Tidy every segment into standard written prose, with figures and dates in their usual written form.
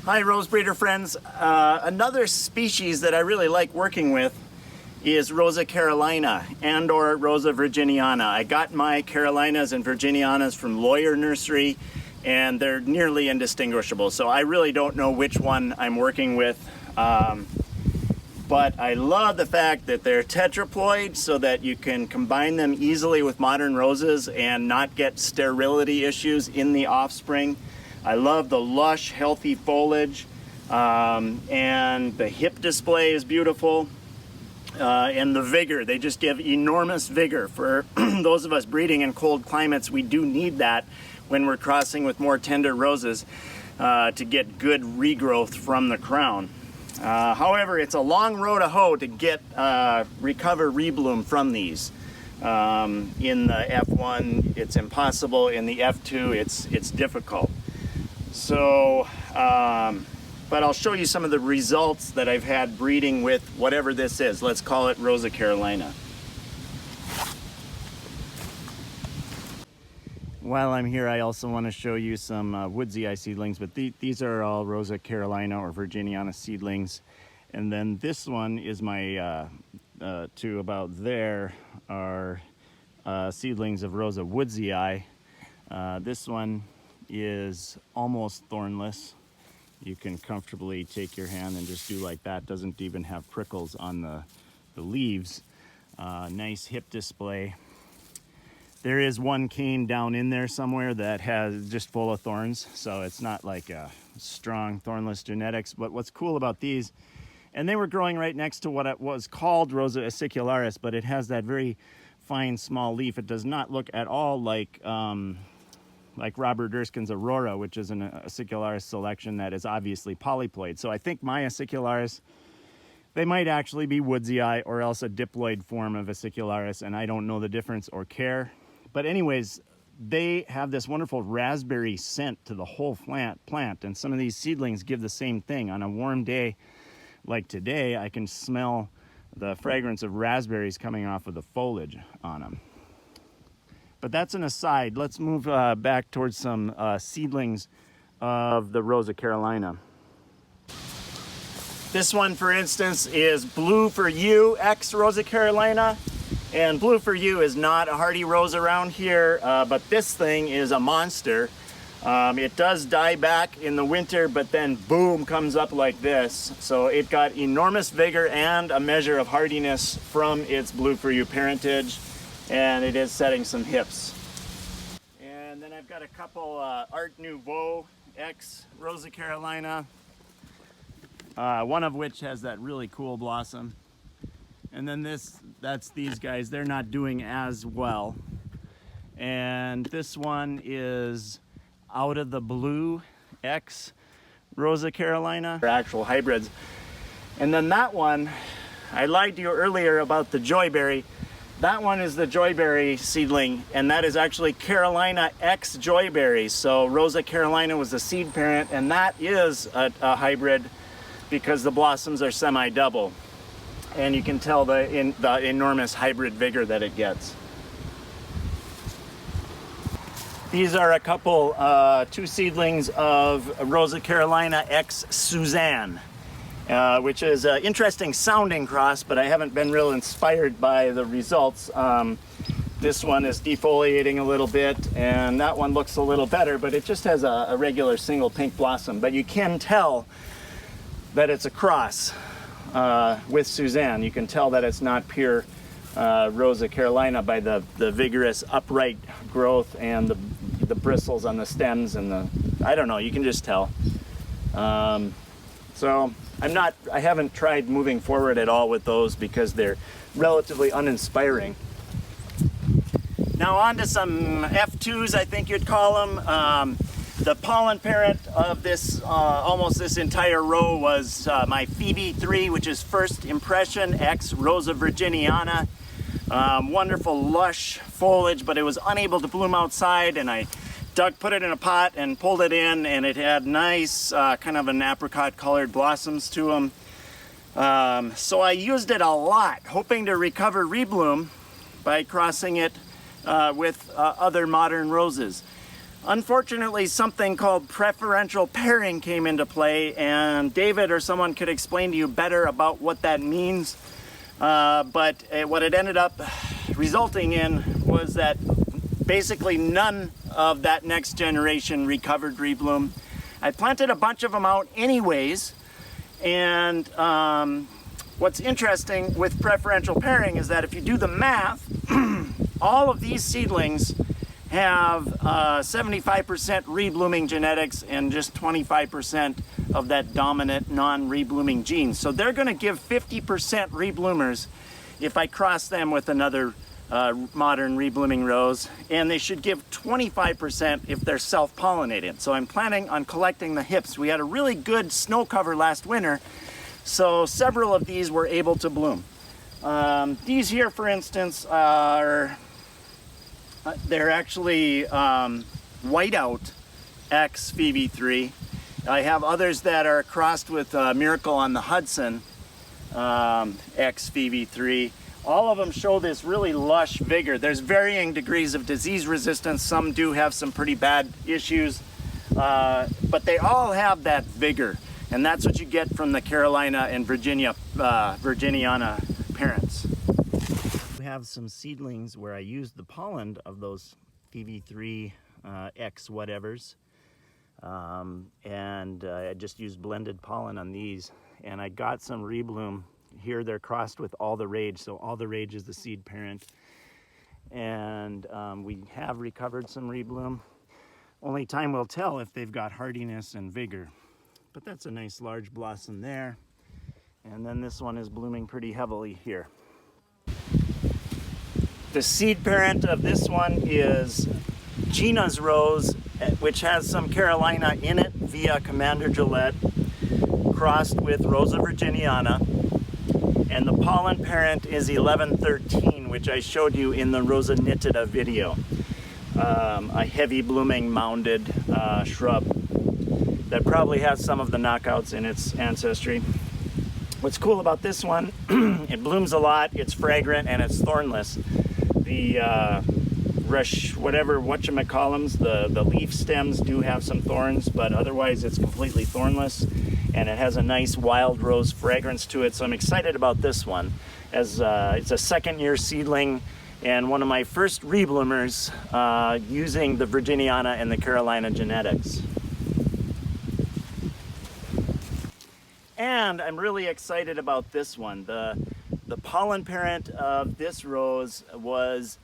Hi rose breeder friends. Another species that I really like working with is Rosa Carolina and or Rosa virginiana. I got my Carolinas and Virginianas from Lawyer Nursery and they're nearly indistinguishable. So I really don't know which one I'm working with. But I love the fact that they're tetraploid so that you can combine them easily with modern roses and not get sterility issues in the offspring. I love the lush, healthy foliage, and the hip display is beautiful, and the vigor. They just give enormous vigor. For those of us breeding in cold climates, we do need that when we're crossing with more tender roses to get good regrowth from the crown. However, it's a long road to hoe to get recover rebloom from these. In the F1, it's impossible. In the F2, it's difficult. So, but I'll show you some of the results that I've had breeding with whatever this is. Let's call it Rosa Carolina. While I'm here, I also want to show you some woodsy eye seedlings, but these are all Rosa Carolina or Virginiana seedlings. And then this one is my, to about there are seedlings of Rosa woodsy eye. This one is almost thornless. You can comfortably take your hand and just do like that. Doesn't even have prickles on the leaves. Nice hip display. There is one cane down in there somewhere that has just full of thorns, so it's not like a strong thornless genetics. But what's cool about these, and they were growing right next to what it was called Rosa acicularis, but it has that very fine small leaf. It does not look at all like Robert Erskine's Aurora, which is an acicularis selection that is obviously polyploid. So I think my acicularis, they might actually be woodsy eye or else a diploid form of acicularis, and I don't know the difference or care. But anyways, they have this wonderful raspberry scent to the whole plant, and some of these seedlings give the same thing. On a warm day like today, I can smell the fragrance of raspberries coming off of the foliage on them. But that's an aside. Let's move back towards some seedlings of the Rosa Carolina. This one, for instance, is Blue for You X Rosa Carolina. And Blue for You is not a hardy rose around here, but this thing is a monster. It does die back in the winter, but then boom, comes up like this. So it got enormous vigor and a measure of hardiness from its Blue for You parentage, and it is setting some hips. And then I've got a couple Art Nouveau X Rosa Carolina, one of which has that really cool blossom. And then that's these guys. They're not doing as well. And this one is Out of the Blue X Rosa Carolina. They're actual hybrids. And then that one, I lied to you earlier about the Joyberry. That one is the Joyberry seedling, and that is actually Carolina X Joyberry. So Rosa Carolina was the seed parent, and that is a hybrid because the blossoms are semi-double. And you can tell the enormous hybrid vigor that it gets. These are a couple, two seedlings of Rosa Carolina X Suzanne, which is an interesting sounding cross, but I haven't been real inspired by the results. This one is defoliating a little bit, and that one looks a little better, but it just has a regular single pink blossom. But you can tell that it's a cross with Suzanne. You can tell that it's not pure Rosa Carolina by the vigorous upright growth and the bristles on the stems and I don't know, you can just tell. So I haven't tried moving forward at all with those because they're relatively uninspiring. Now on to some F2s, I think you'd call them. The pollen parent of this, almost this entire row was my Phoebe 3, which is First Impression X Rosa Virginiana. Wonderful lush foliage, but it was unable to bloom outside, and I put it in a pot and pulled it in, and it had nice kind of an apricot colored blossoms to them. So I used it a lot, hoping to recover rebloom by crossing it with other modern roses. Unfortunately, something called preferential pairing came into play, and David or someone could explain to you better about what that means. But what it ended up resulting in was that basically none of that next generation recovered rebloom. I planted a bunch of them out anyways, and what's interesting with preferential pairing is that if you do the math, all of these seedlings have 75% reblooming genetics and just 25% of that dominant non-reblooming gene. So they're going to give 50% rebloomers if I cross them with another modern reblooming rose, and they should give 25% if they're self-pollinated. So I'm planning on collecting the hips. We had a really good snow cover last winter, so several of these were able to bloom. These here, for instance, are they're actually whiteout X VV3. I have others that are crossed with Miracle on the Hudson X VV3. All of them show this really lush vigor. There's varying degrees of disease resistance. Some do have some pretty bad issues, but they all have that vigor. And that's what you get from the Carolina and virginiana parents. We have some seedlings where I used the pollen of those VV3 X whatevers. And I just used blended pollen on these. And I got some rebloom. Here they're crossed with All the Rage. So All the Rage is the seed parent. And we have recovered some rebloom. Only time will tell if they've got hardiness and vigor. But that's a nice large blossom there. And then this one is blooming pretty heavily here. The seed parent of this one is Gina's Rose, which has some Carolina in it via Commander Gillette, crossed with Rosa virginiana. And the pollen parent is 1113, which I showed you in the Rosa nitida video. A heavy blooming mounded shrub that probably has some of the knockouts in its ancestry. What's cool about this one, it blooms a lot, it's fragrant, and it's thornless. The whatchamacallums, the leaf stems do have some thorns, but otherwise it's completely thornless, and it has a nice wild rose fragrance to it. So I'm excited about this one, as it's a second-year seedling and one of my first rebloomers using the virginiana and the Carolina genetics. And I'm really excited about this one. The pollen parent of this rose was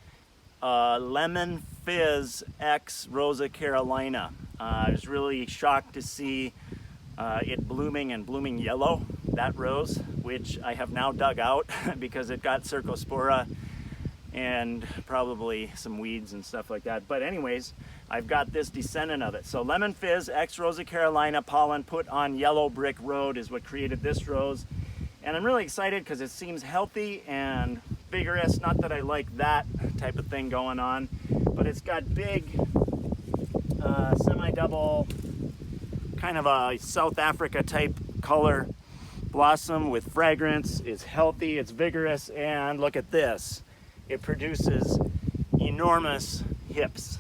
Lemon Fizz X Rosa Carolina. I was really shocked to see it blooming yellow, that rose, which I have now dug out because it got cercospora and probably some weeds and stuff like that. But anyways, I've got this descendant of it. So Lemon Fizz X Rosa Carolina pollen put on yellow brick road is what created this rose. And I'm really excited because it seems healthy and vigorous. Not that I like that type of thing going on, but it's got big semi-double, kind of a South Africa type color blossom with fragrance. It's healthy, it's vigorous, and look at this. It produces enormous hips.